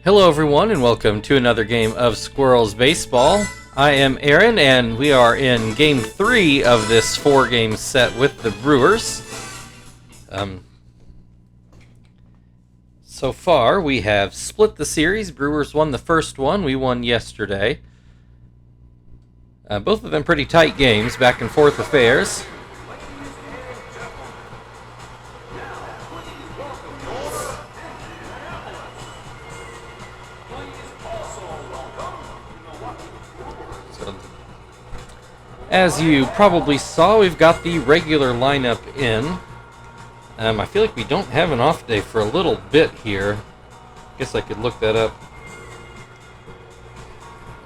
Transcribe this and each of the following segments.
Hello everyone and welcome to another game of Squirrels Baseball. I am Aaron and we are in game 3 of this 4-game set with the Brewers. So far we have split the series. Brewers won the first one, we won yesterday. Both of them pretty tight games, back and forth affairs. As you probably saw, we've got the regular lineup in. I feel like we don't have an off day for a little bit here. Guess I could look that up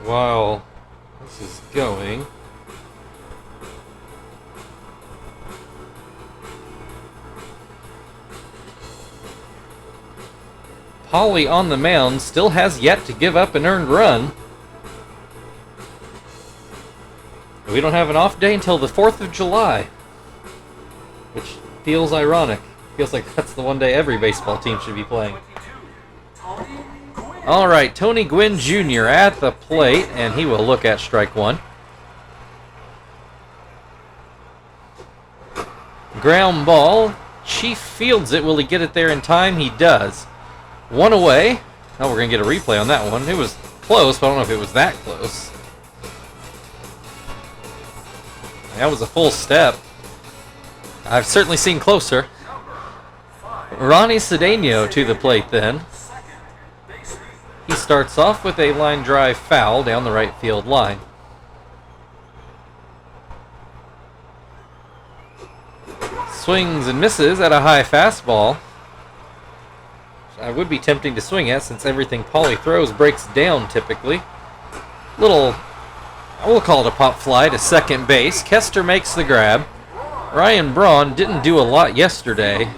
while this is going. Polly on the mound still has yet to give up an earned run. We don't have an off day until the 4th of July, which feels ironic. Feels like that's the one day every baseball team should be playing. All right, Tony Gwynn Jr. at the plate, and he will look at strike one. Ground ball. Chief fields it. Will he get it there in time? He does. One away. Oh, we're going to get a replay on that one. It was close, but I don't know if it was that close. That was a full step. I've certainly seen closer. Ronnie Cedeno to the plate then. He starts off with a line drive foul down the right field line. Swings and misses at a high fastball. I would be tempting to swing at since everything Pauly throws breaks down typically. We'll call it a pop fly to second base. Kester makes the grab. Ryan Braun didn't do a lot yesterday.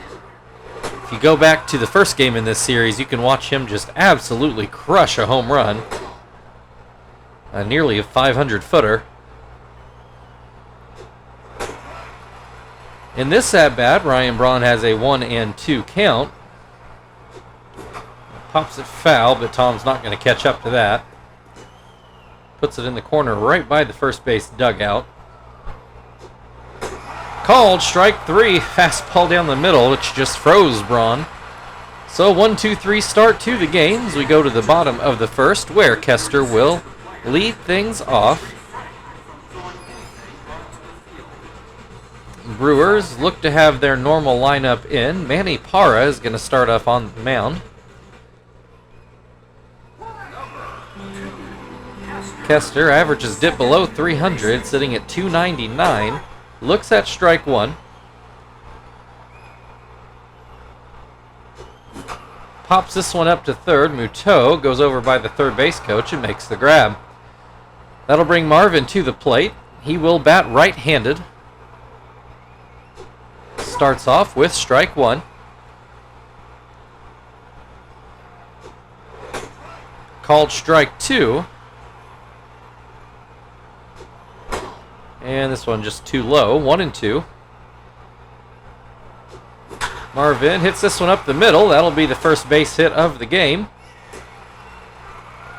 If you go back to the first game in this series, you can watch him just absolutely crush a home run. Nearly a 500-footer. In this at-bat, Ryan Braun has a 1-2 count. Pops it foul, but Tom's not going to catch up to that. Puts it in the corner right by the first base dugout. Called strike 3. Fastball down the middle, which just froze Braun. So 1-2-3 start to the game as we go to the bottom of the first, where Kester will lead things off. Brewers look to have their normal lineup in. Manny Parra is going to start off on the mound. Kester averages dip below 300, sitting at 299. Looks at strike one. Pops this one up to third. Muto goes over by the third base coach and makes the grab. That'll bring Marvin to the plate. He will bat right-handed. Starts off with strike one. Called strike two. And this one just too low, 1-2. Marvin hits this one up the middle. That'll be the first base hit of the game.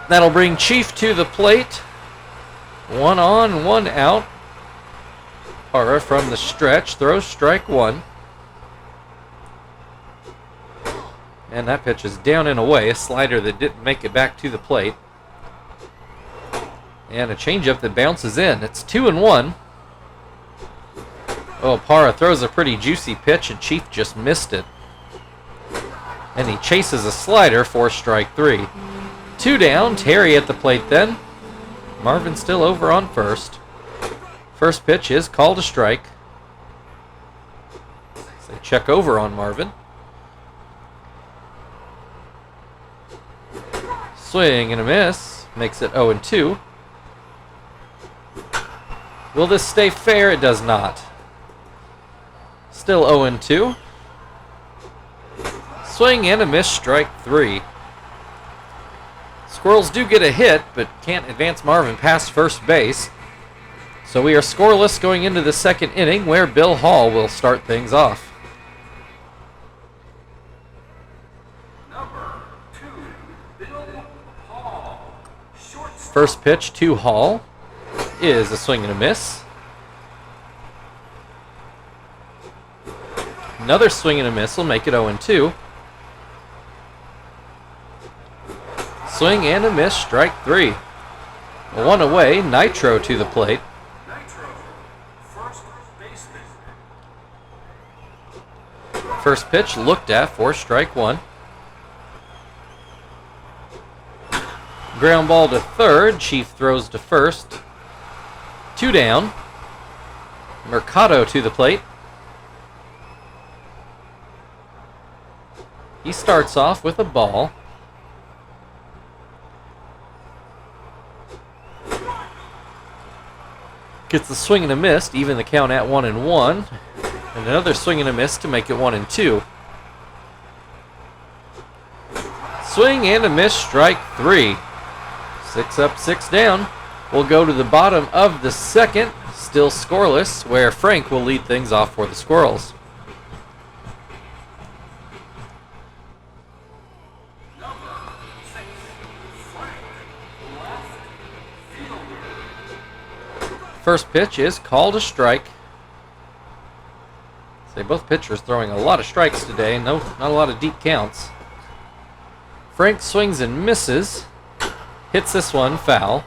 That'll bring Chief to the plate. 1 on, 1 out. Parra from the stretch throws strike one. And that pitch is down and away. A slider that didn't make it back to the plate. And a changeup that bounces in. It's 2-1. Oh, Parra throws a pretty juicy pitch, and Chief just missed it. And he chases a slider for strike 3. 2 down. Terry at the plate then. Marvin still over on first. First pitch is called a strike. So they check over on Marvin. Swing and a miss. Makes it 0-2. Will this stay fair? It does not. Still 0-2. Swing and a miss, strike 3. Squirrels do get a hit, but can't advance Marvin past first base. So we are scoreless going into the second inning, where Bill Hall will start things off. First pitch to Hall is a swing and a miss. Another swing and a miss will make it 0-2. Swing and a miss, strike 3. One away, Nitro to the plate. First pitch looked at for strike 1. Ground ball to third, Chief throws to first. 2 down. Mercado to the plate. He starts off with a ball. Gets the swing and a miss to even the count at 1-1. And another swing and a miss to make it 1-2. Swing and a miss, strike 3. 6 up, 6 down. We'll go to the bottom of the second, still scoreless, where Frank will lead things off for the Squirrels. First pitch is called a strike. Say both pitchers throwing a lot of strikes today. No, not a lot of deep counts. Frank swings and misses. Hits this one foul.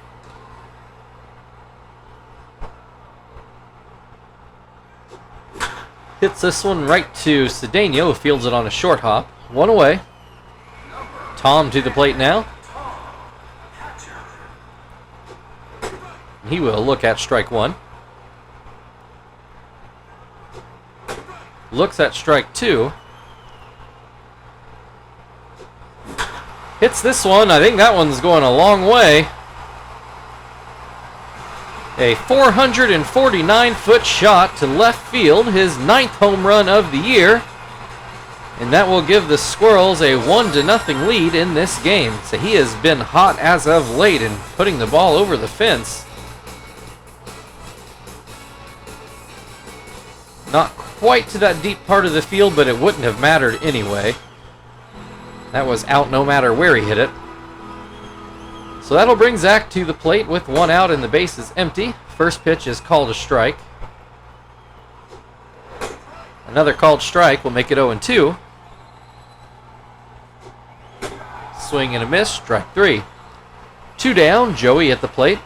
Hits this one right to Cedeno, who fields it on a short hop. 1 away. Tom to the plate now. He will look at strike 1. Looks at strike 2. Hits this one. I think that one's going a long way. A 449-foot shot to left field, his 9th home run of the year. And that will give the Squirrels a 1-0 lead in this game. So he has been hot as of late in putting the ball over the fence. Not quite to that deep part of the field, but it wouldn't have mattered anyway. That was out no matter where he hit it. So that'll bring Zach to the plate with 1 out and the base is empty. First pitch is called a strike. Another called strike will make it 0-2. Swing and a miss, strike 3. 2 down, Joey at the plate.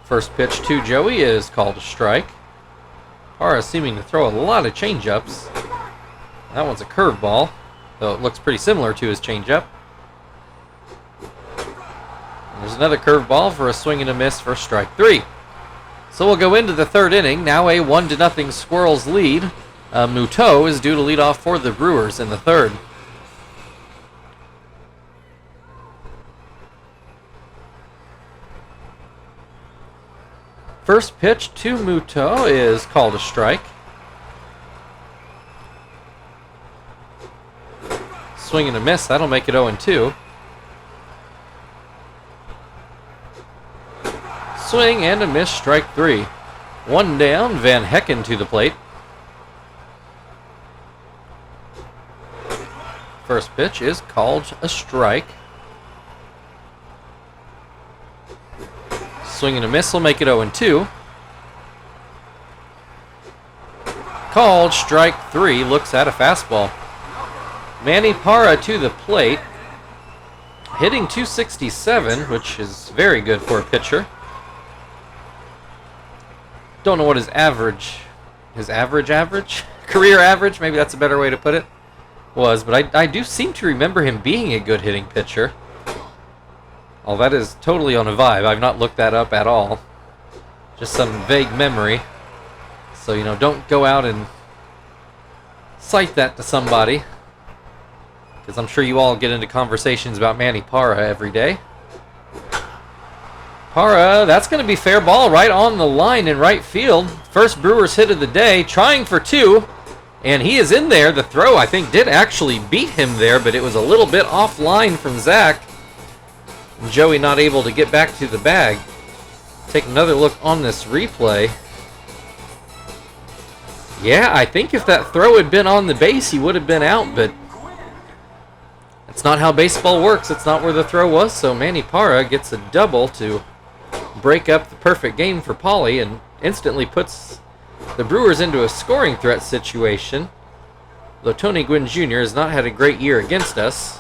First pitch to Joey is called a strike. Parra seeming to throw a lot of changeups. That one's a curveball, though it looks pretty similar to his changeup. There's another curveball for a swing and a miss for strike 3. So we'll go into the third inning. Now a 1-0 Squirrels lead. Muto is due to lead off for the Brewers in the third. First pitch to Muto is called a strike. Swing and a miss, that'll make it 0-2. Swing and a miss, strike 3. 1 down, Van Hecken to the plate. First pitch is called a strike. Swing and a miss will make it 0-2. Called strike 3, looks at a fastball. Manny Parra to the plate. Hitting .267, which is very good for a pitcher. Don't know what his average, career average, maybe that's a better way to put it, was, but I do seem to remember him being a good hitting pitcher. Oh, that is totally on a vibe. I've not looked that up at all. Just some vague memory. So, you know, don't go out and cite that to somebody, because I'm sure you all get into conversations about Manny Parra every day. Parra, that's going to be fair ball right on the line in right field. First Brewers hit of the day, trying for 2, and he is in there. The throw, I think, did actually beat him there, but it was a little bit offline from Zach. Joey not able to get back to the bag. Take another look on this replay. Yeah, I think if that throw had been on the base, he would have been out, but that's not how baseball works. It's not where the throw was, so Manny Parra gets a double to break up the perfect game for Pauly and instantly puts the Brewers into a scoring threat situation. Though Tony Gwynn Jr. has not had a great year against us,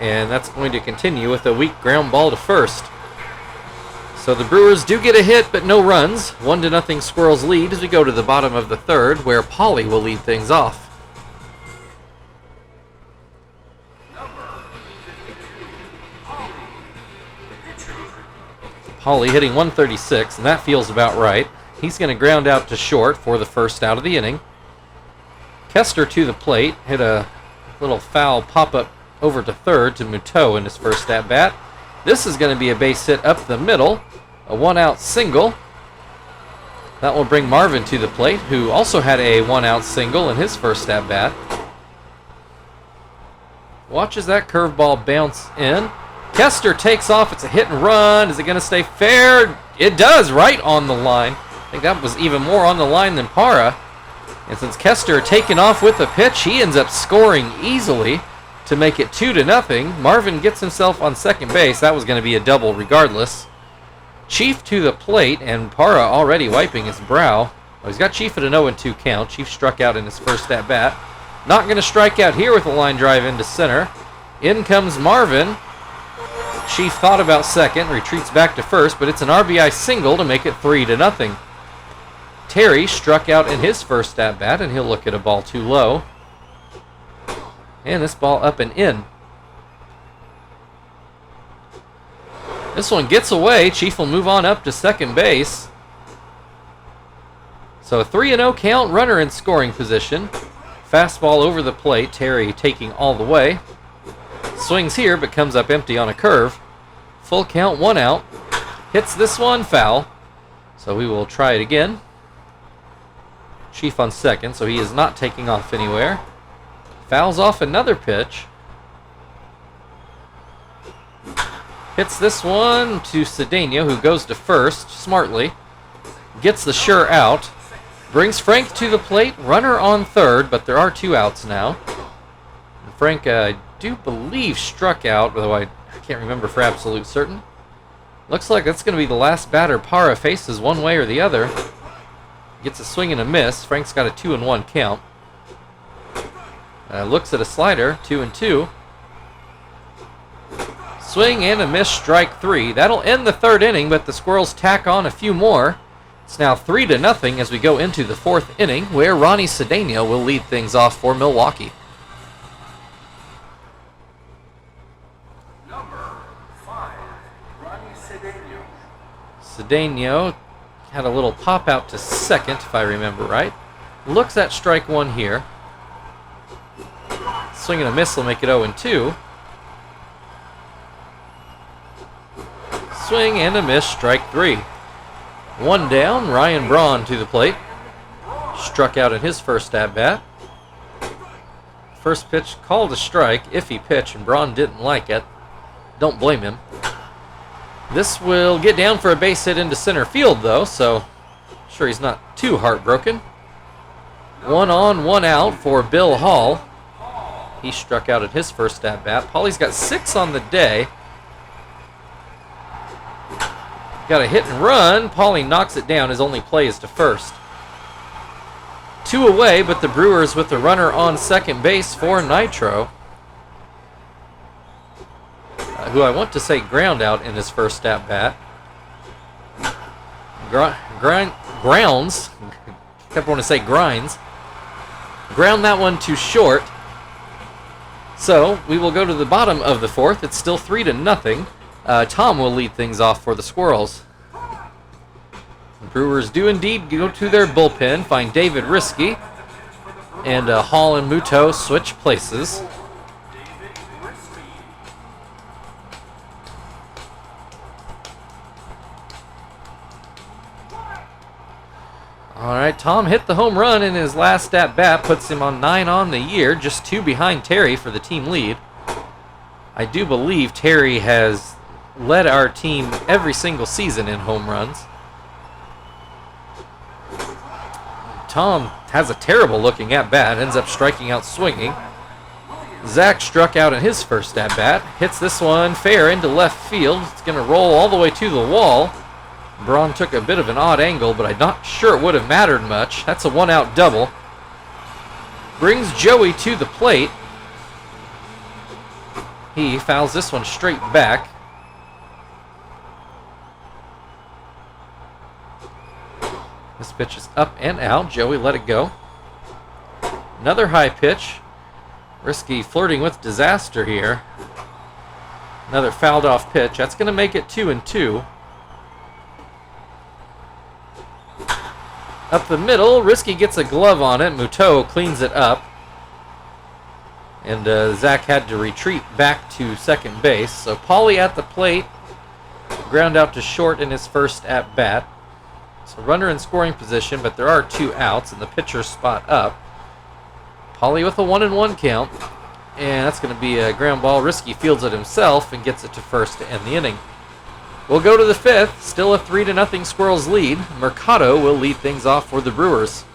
and that's going to continue with a weak ground ball to first. So the Brewers do get a hit, but no runs. 1-0 Squirrels lead as we go to the bottom of the third, where Pauly will lead things off. Pauly hitting 136, and that feels about right. He's going to ground out to short for the first out of the inning. Kester to the plate, hit a little foul pop-up over to third to Muto in his first at-bat. This is going to be a base hit up the middle, a one-out single. That will bring Marvin to the plate, who also had a one-out single in his first at-bat. Watches that curveball bounce in. Kester takes off. It's a hit and run. Is it going to stay fair? It does, right on the line. I think that was even more on the line than Parra. And since Kester taken off with a pitch, he ends up scoring easily to make it 2-0. Marvin gets himself on second base. That was going to be a double regardless. Chief to the plate, and Parra already wiping his brow. Oh, he's got Chief at an 0-2 count. Chief struck out in his first at-bat. Not going to strike out here with a line drive into center. In comes Marvin. Chief thought about second, retreats back to first, but it's an RBI single to make it 3-0. Terry struck out in his first at-bat, and he'll look at a ball too low. And this ball up and in. This one gets away. Chief will move on up to second base. So a 3-0 count, runner in scoring position. Fastball over the plate, Terry taking all the way. Swings here, but comes up empty on a curve. Full count, 1 out. Hits this one, foul. So we will try it again. Chief on second, so he is not taking off anywhere. Fouls off another pitch. Hits this one to Cedeno, who goes to first smartly. Gets the sure out. Brings Frank to the plate. Runner on third, but there are 2 outs now. And Frank, I do believe, struck out, though I can't remember for absolute certain. Looks like that's going to be the last batter Parra faces one way or the other. Gets a swing and a miss. Frank's got a 2-1 count. Looks at a slider, 2-2. Swing and a miss, strike 3. That'll end the third inning, but the Squirrels tack on a few more. It's now 3-0 as we go into the fourth inning, where Ronnie Cedeno will lead things off for Milwaukee. Number 5, Ronnie Cedeno. Cedeno had a little pop out to second, if I remember right. Looks at strike 1 here. Swing and a miss will make it 0-2. Swing and a miss, strike 3. 1 down, Ryan Braun to the plate. Struck out in his first at-bat. First pitch called a strike, iffy pitch, and Braun didn't like it. Don't blame him. This will get down for a base hit into center field, though, so I'm sure he's not too heartbroken. 1 on, 1 out for Bill Hall. He struck out at his first at-bat. Pauly's got 6 on the day. Got a hit and run. Pauly knocks it down. His only play is to first. 2 away, but the Brewers with the runner on second base for Nitro. Who I want to say ground out in his first at-bat. Grounds. Kept wanting to say grinds. Ground that one to short. So we will go to the bottom of the fourth. It's still 3-0. Tom will lead things off for the Squirrels. The Brewers do indeed go to their bullpen, find David Risky, and Hall and Muto switch places. All right, Tom hit the home run in his last at-bat, puts him on 9 on the year, just 2 behind Terry for the team lead. I do believe Terry has led our team every single season in home runs. Tom has a terrible looking at bat, ends up striking out swinging. Zach struck out in his first at bat, hits this one fair into left field. It's going to roll all the way to the wall. Braun took a bit of an odd angle, but I'm not sure it would have mattered much. That's a 1-out double. Brings Joey to the plate. He fouls this one straight back. This pitch is up and out. Joey let it go. Another high pitch. Risky flirting with disaster here. Another fouled off pitch. That's going to make it 2-2. Up the middle, Risky gets a glove on it. Muto cleans it up. And Zach had to retreat back to second base. So Pauly at the plate. Ground out to short in his first at bat. So runner in scoring position, but there are 2 outs and the pitcher spot up. Pauly with a 1-1 count. And that's going to be a ground ball. Risky fields it himself and gets it to first to end the inning. We'll go to the 5th. Still a 3-0 Squirrels lead. Mercado will lead things off for the Brewers.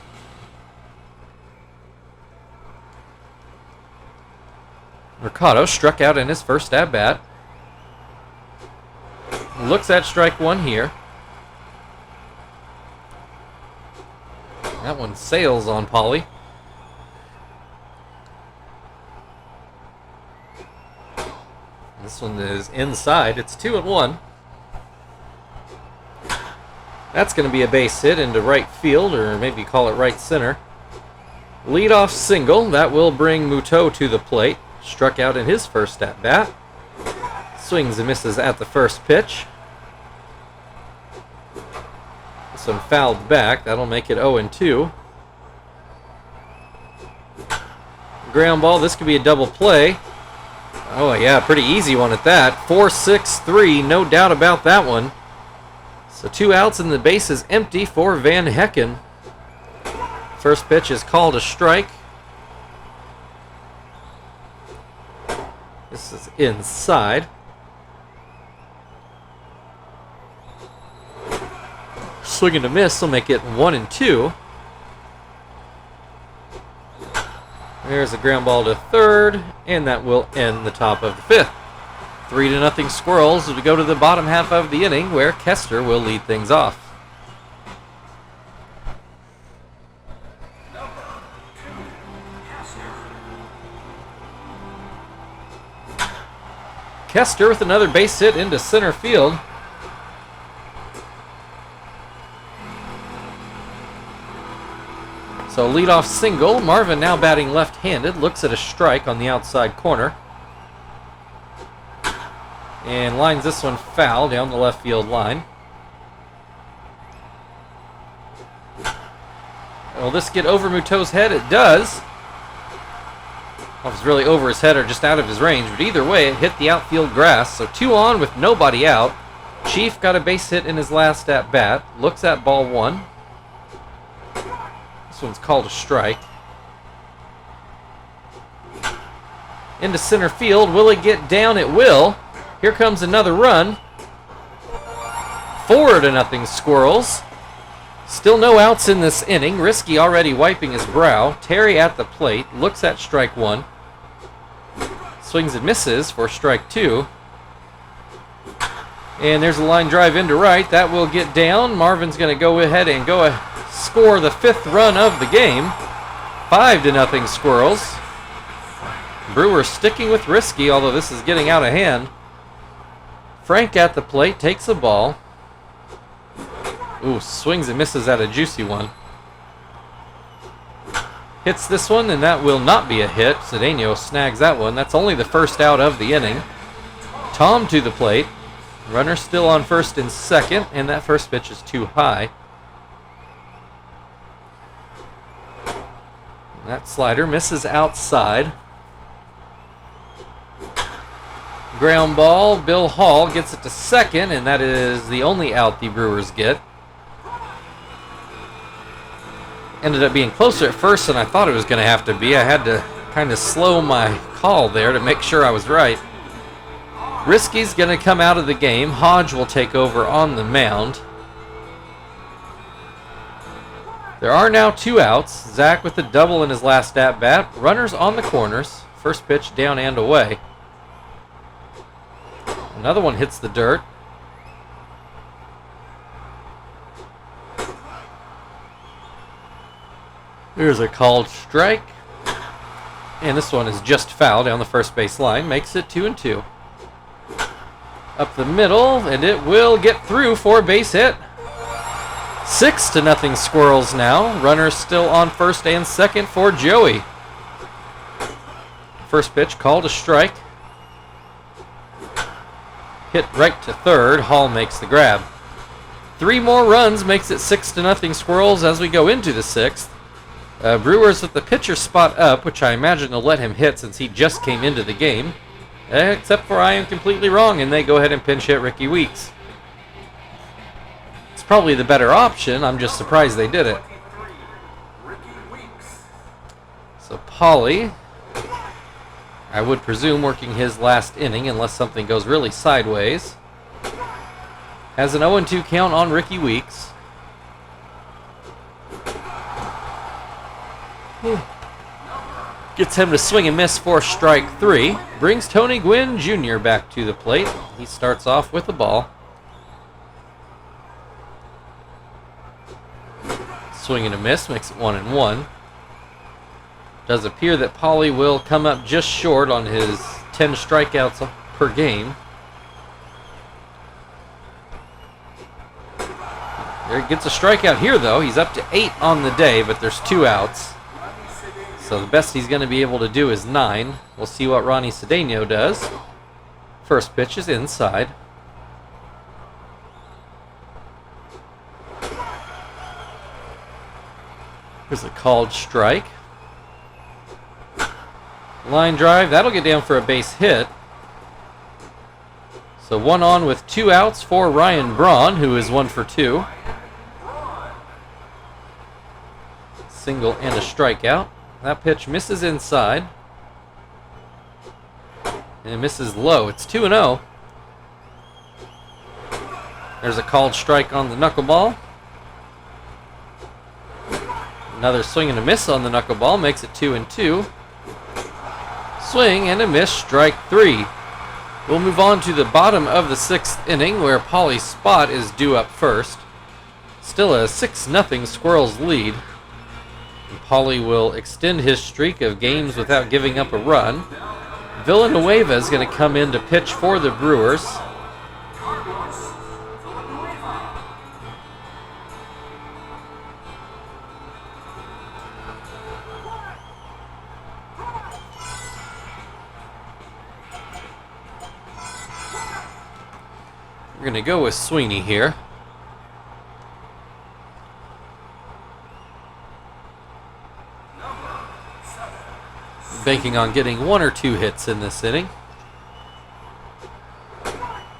Mercado struck out in his first at-bat. Looks at strike one here. That one sails on Pauly. This one is inside. It's 2-1. That's going to be a base hit into right field, or maybe call it right center. Leadoff single. That will bring Muto to the plate. Struck out in his first at-bat. Swings and misses at the first pitch. This one fouled back. That'll make it 0-2. Ground ball. This could be a double play. Oh, yeah, pretty easy one at that. 4-6-3, no doubt about that one. So 2 outs and the base is empty for Van Hecken. First pitch is called a strike. This is inside. Swing and a miss will make it 1-2. There's a ground ball to third, and that will end the top of the 5th. 3-0 Squirrels as we go to the bottom half of the inning, where Kester will lead things off. Kester with another base hit into center field. So leadoff single. Marvin now batting left-handed. Looks at a strike on the outside corner. And lines this one foul down the left field line. Will this get over Muto's head? It does. Well, if it's really over his head or just out of his range, but either way, it hit the outfield grass. So 2 on with nobody out. Chief got a base hit in his last at-bat. Looks at ball 1. This one's called a strike. Into center field. Will it get down? It will. Here comes another run. 4-0 Squirrels. Still no outs in this inning. Risky already wiping his brow. Terry at the plate. Looks at strike 1. Swings and misses for strike 2. And there's a line drive into right. That will get down. Marvin's going to go ahead and score the 5th run of the game. 5-0 Squirrels. Brewers sticking with Risky, although this is getting out of hand. Frank at the plate takes a ball. Ooh, swings and misses at a juicy one. Hits this one, and that will not be a hit. Cedeno snags that one. That's only the first out of the inning. Tom to the plate. Runner still on first and second, and that first pitch is too high. That slider misses outside. Ground ball. Bill Hall gets it to second, and that is the only out the Brewers get. Ended up being closer at first than I thought it was going to have to be. I had to kind of slow my call there to make sure I was right. Risky's going to come out of the game. Hodge will take over on the mound. There are now 2 outs. Zach with a double in his last at-bat. Runners on the corners. First pitch down and away. Another one hits the dirt. Here's a called strike. And this one is just foul down the first base line. Makes it 2-2. Up the middle, and it will get through for a base hit. 6-0 Squirrels now. Runners still on first and second for Joey. First pitch called a strike. Hit right to third. Hall makes the grab. 3 more runs makes it 6-0 Squirrels as we go into the 6th. Brewers with the pitcher spot up, which I imagine will let him hit since he just came into the game. Except for I am completely wrong, and they go ahead and pinch hit Ricky Weeks. It's probably the better option. I'm just surprised they did it. So Pauly, I would presume working his last inning unless something goes really sideways. Has an 0-2 count on Ricky Weeks. Gets him to swing and miss for strike 3. Brings Tony Gwynn Jr. back to the plate. He starts off with the ball. Swing and a miss makes it 1-1. Does appear that Pauly will come up just short on his 10 strikeouts per game. There gets a strikeout here though. He's up to 8 on the day, but there's 2 outs. So the best he's going to be able to do is 9. We'll see what Ronnie Cedeno does. First pitch is inside. Here's a called strike. Line drive, that'll get down for a base hit. So 1 on with 2 outs for Ryan Braun, who is 1 for 2. Single and a strikeout. That pitch misses inside. And it misses low. It's 2-0. There's a called strike on the knuckleball. Another swing and a miss on the knuckleball makes it 2-2. Swing and a miss, strike 3. We'll move on to the bottom of the 6th inning where Pauly's spot is due up first. Still a 6-0 Squirrels lead. Pauly will extend his streak of games without giving up a run. Villanueva is going to come in to pitch for the Brewers. We're going to go with Sweeney here. Banking on getting 1 or 2 hits in this inning.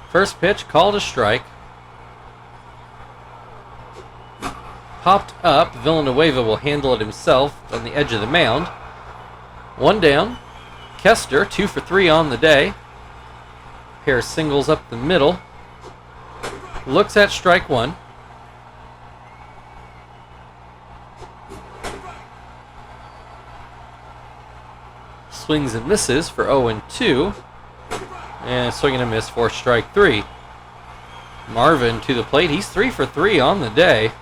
First pitch called a strike. Popped up. Villanueva will handle it himself on the edge of the mound. 1 down. Kester, 2 for 3 on the day. Pair of singles up the middle. Looks at strike 1. Swings and misses for 0-2. And swing and a miss for strike 3. Marvin to the plate. He's 3 for 3 on the day.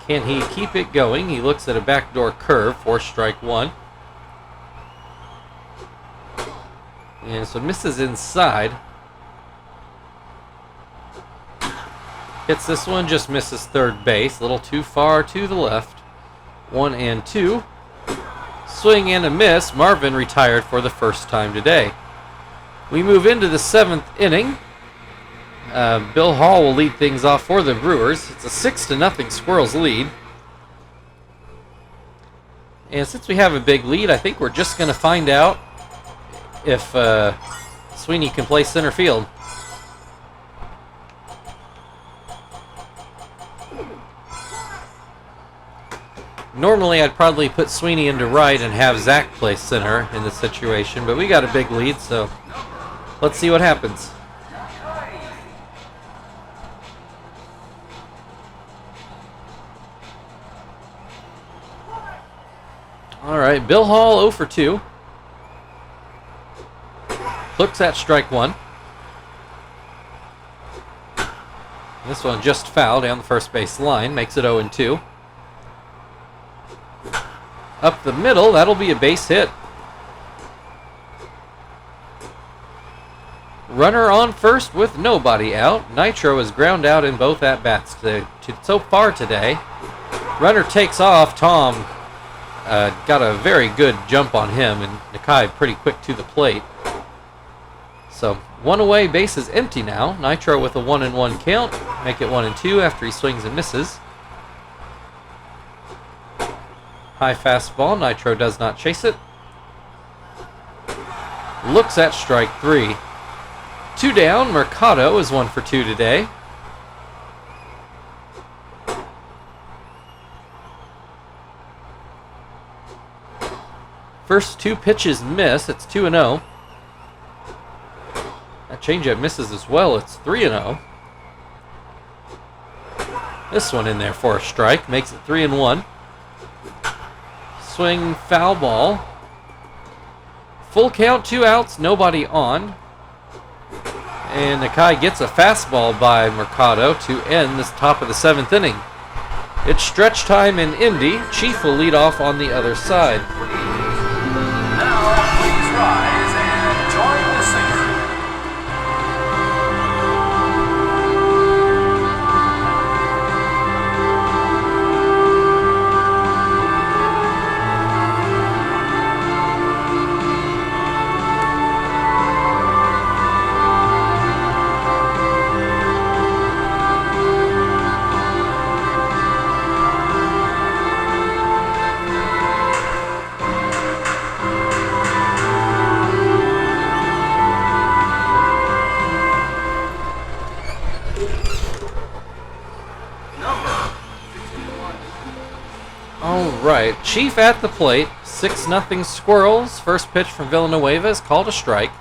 Can he keep it going? He looks at a backdoor curve for strike 1. And so misses inside. Hits this one, just misses third base. A little too far to the left. 1-2. Swing and a miss. Marvin retired for the first time today. We move into the 7th inning. Bill Hall will lead things off for the Brewers. It's a 6-0 Squirrels lead. And since we have a big lead, I think we're just going to find out if Sweeney can play center field. Normally, I'd probably put Sweeney into right and have Zach play center in this situation, but we got a big lead, so let's see what happens. right, Bill Hall 0 for 2. Looks at strike 1. This one just fouled down the first base line, makes it 0 and 2. Up the middle, that'll be a base hit. Runner on first with nobody out. Nitro is ground out in both at-bats so far today. Runner takes off. Tom got a very good jump on him, and Nakai pretty quick to the plate. So, one away, base is empty now. Nitro with a 1-1 count. Make it 1 and 2 after he swings and misses. High fastball. Nitro does not chase it. Looks at strike 3. 2 down. Mercado is 1 for 2 today. First 2 pitches miss. It's 2 and 0. That changeup misses as well. It's 3 and 0. This one in there for a strike. Makes it 3 and 1. Swing, foul ball. Full count, 2 outs, nobody on. And Nakai gets a fastball by Mercado to end this top of the 7th inning. It's stretch time in Indy. Chief will lead off on the other side. Now, please rise and join the singer. Alright, Chief at the plate. 6-0 Squirrels. First pitch from Villanueva is called a strike.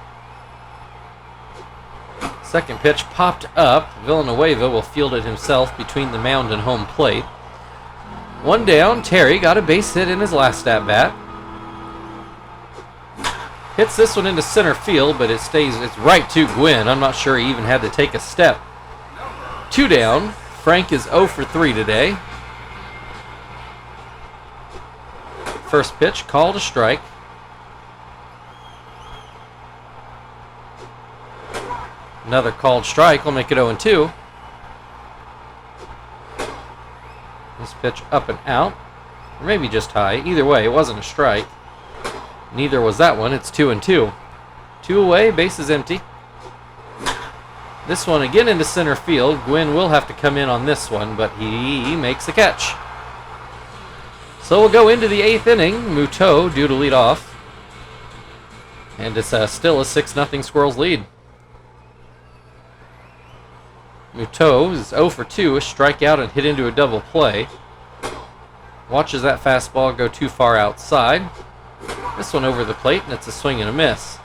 Second pitch popped up. Villanueva will field it himself between the mound and home plate. 1 down. Terry got a base hit in his last at-bat. Hits this one into center field, but it's right to Gwynn. I'm not sure he even had to take a step. 2 down. Frank is 0 for 3 today. First pitch, called a strike. Another called strike will make it 0 and 2. This pitch up and out. Or maybe just high. Either way, it wasn't a strike. Neither was that one. It's 2 and 2. 2 away, base is empty. This one again into center field. Gwynn will have to come in on this one, but he makes the catch. So we'll go into the 8th inning. Muto due to lead off. And it's still a 6-0 Squirrels lead. Muto is 0 for 2, a strikeout and hit into a double play. Watches that fastball go too far outside. This one over the plate, and it's a swing and a miss.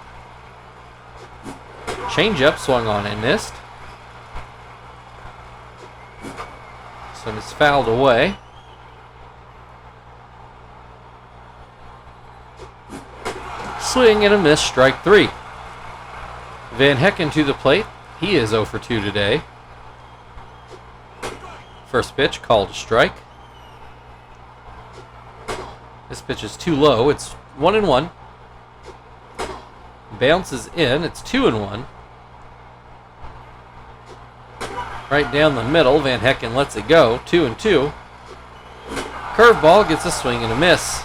Changeup swung on and missed. This one is fouled away. Swing and a miss, strike 3. Van Hecken to the plate. He is 0 for 2 today. First pitch, called a strike. This pitch is too low. It's 1 and 1. Bounces in. It's 2 and 1. Right down the middle. Van Hecken lets it go. 2 and 2. Curveball gets a swing and a miss.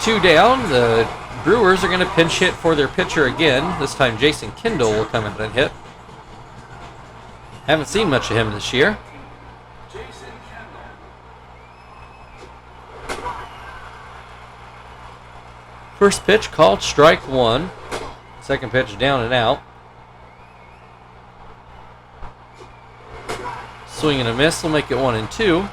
2 down. The Brewers are going to pinch hit for their pitcher again. This time Jason Kendall will come out and hit. Haven't seen much of him this year. Jason Kendall. First pitch called strike 1. Second pitch down and out. Swing and a miss will make it 1 and 2.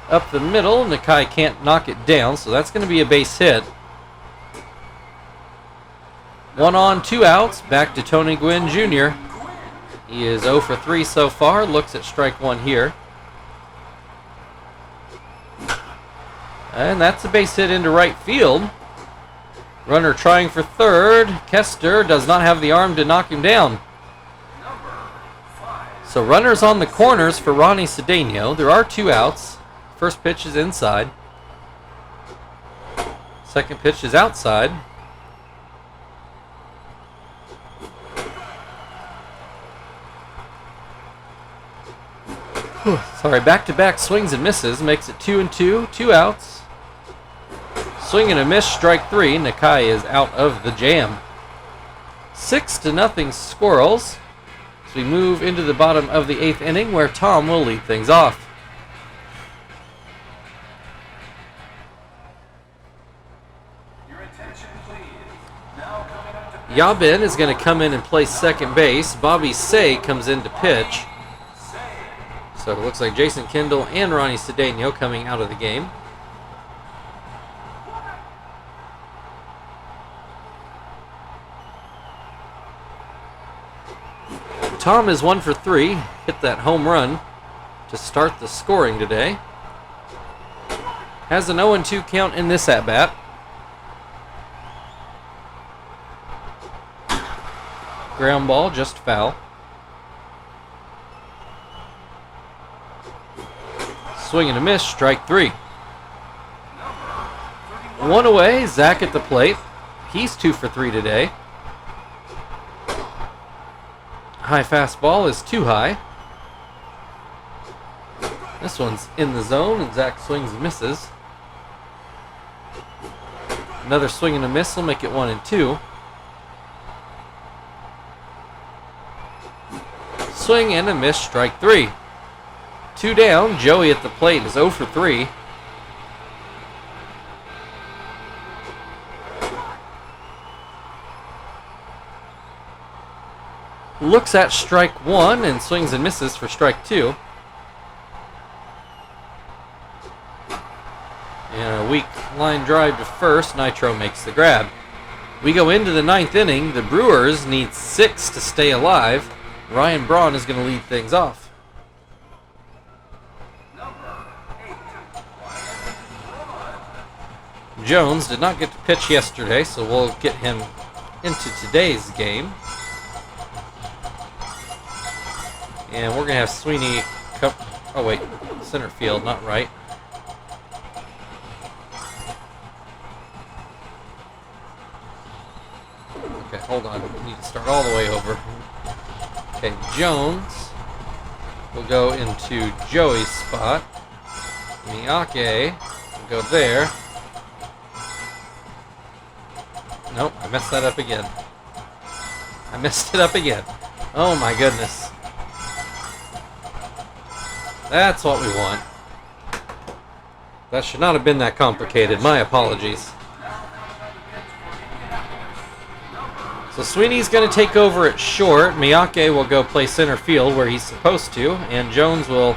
Up the middle, Nakai can't knock it down, so that's going to be a base hit. 1 on, 2 outs, back to Tony Gwynn Jr. He is 0 for 3 so far, looks at strike 1 here. And that's a base hit into right field. Runner trying for third. Kester does not have the arm to knock him down. So runners on the corners for Ronnie Cedeno. There are 2 outs. First pitch is inside. Second pitch is outside. Sorry, back-to-back swings and misses. Makes it 2-2. 2 outs. Swing and a miss, strike 3. Nakai is out of the jam. 6-0 Squirrels. As we move into the bottom of the 8th inning, where Tom will lead things off. Yabin is going to come in and play second base. Bobby Say comes in to pitch. So it looks like Jason Kendall and Ronnie Cedeno coming out of the game. Tom is 1 for 3. Hit that home run to start the scoring today. Has an 0-2 count in this at-bat. Ground ball, just foul. Swing and a miss, strike 3. 1 away, Zach at the plate. He's 2 for 3 today. High fastball is too high. This one's in the zone, and Zach swings and misses. Another swing and a miss will make it 1-2. Swing and a miss, strike 3. 2 down, Joey at the plate is 0 for 3. Looks at strike 1 and swings and misses for strike 2. And a weak line drive to first. Nitro makes the grab. We go into the 9th inning. The Brewers need 6 to stay alive. Ryan Braun is going to lead things off. Jones did not get to pitch yesterday, so we'll get him into today's game. And we're going to have Sweeney come... Oh, wait. Center field, not right. Okay, hold on. We need to start all the way over. Okay, Jones will go into Joey's spot. Miyake will go there. Nope, I messed that up again. I messed it up again. Oh my goodness. That's what we want. That should not have been that complicated. My apologies. So Sweeney's going to take over at short. Miyake will go play center field where he's supposed to. And Jones will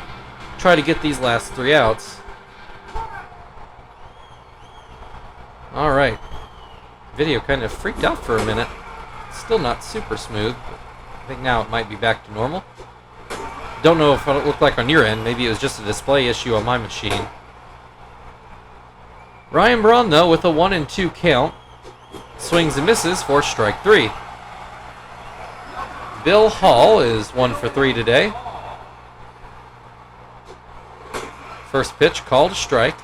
try to get these last 3 outs. Alright. Video kind of freaked out for a minute. Still not super smooth. But I think now it might be back to normal. Don't know if it looked like on your end. Maybe it was just a display issue on my machine. Ryan Braun, though, with a 1-2 count. Swings and misses for strike 3. Bill Hall is 1 for 3 today. First pitch called a strike.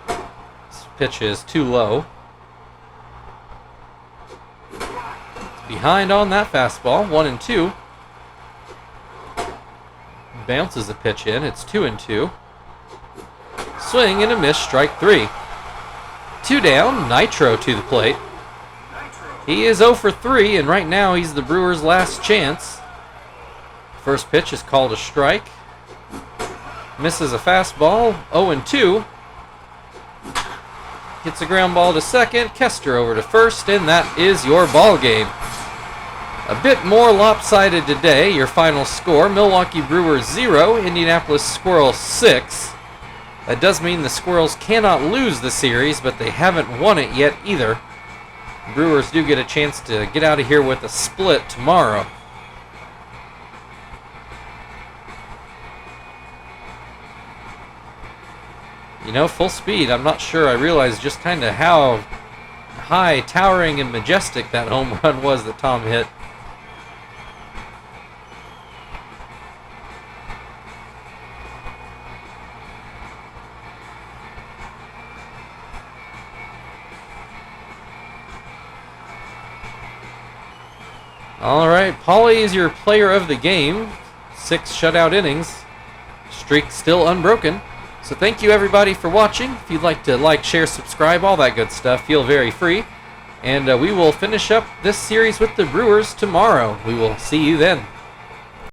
This pitch is too low. It's behind on that fastball. 1-2. Bounces the pitch in. It's 2-2. Swing and a miss, strike 3. 2 down, Nitro to the plate. He is 0 for 3, and right now he's the Brewers' last chance. First pitch is called a strike. Misses a fastball, 0-2. Hits a ground ball to second, Kester over to first, and that is your ball game. A bit more lopsided today. Your final score, Milwaukee Brewers 0, Indianapolis Squirrels 6. That does mean the Squirrels cannot lose the series, but they haven't won it yet either. Brewers do get a chance to get out of here with a split tomorrow. You know, full speed. I'm not sure I realized just kind of how high, towering, and majestic that home run was that Tom hit. All right, Paulie is your player of the game. 6 shutout innings. Streak still unbroken. So thank you everybody for watching. If you'd like to like, share, subscribe, all that good stuff, feel very free. And we will finish up this series with the Brewers tomorrow. We will see you then.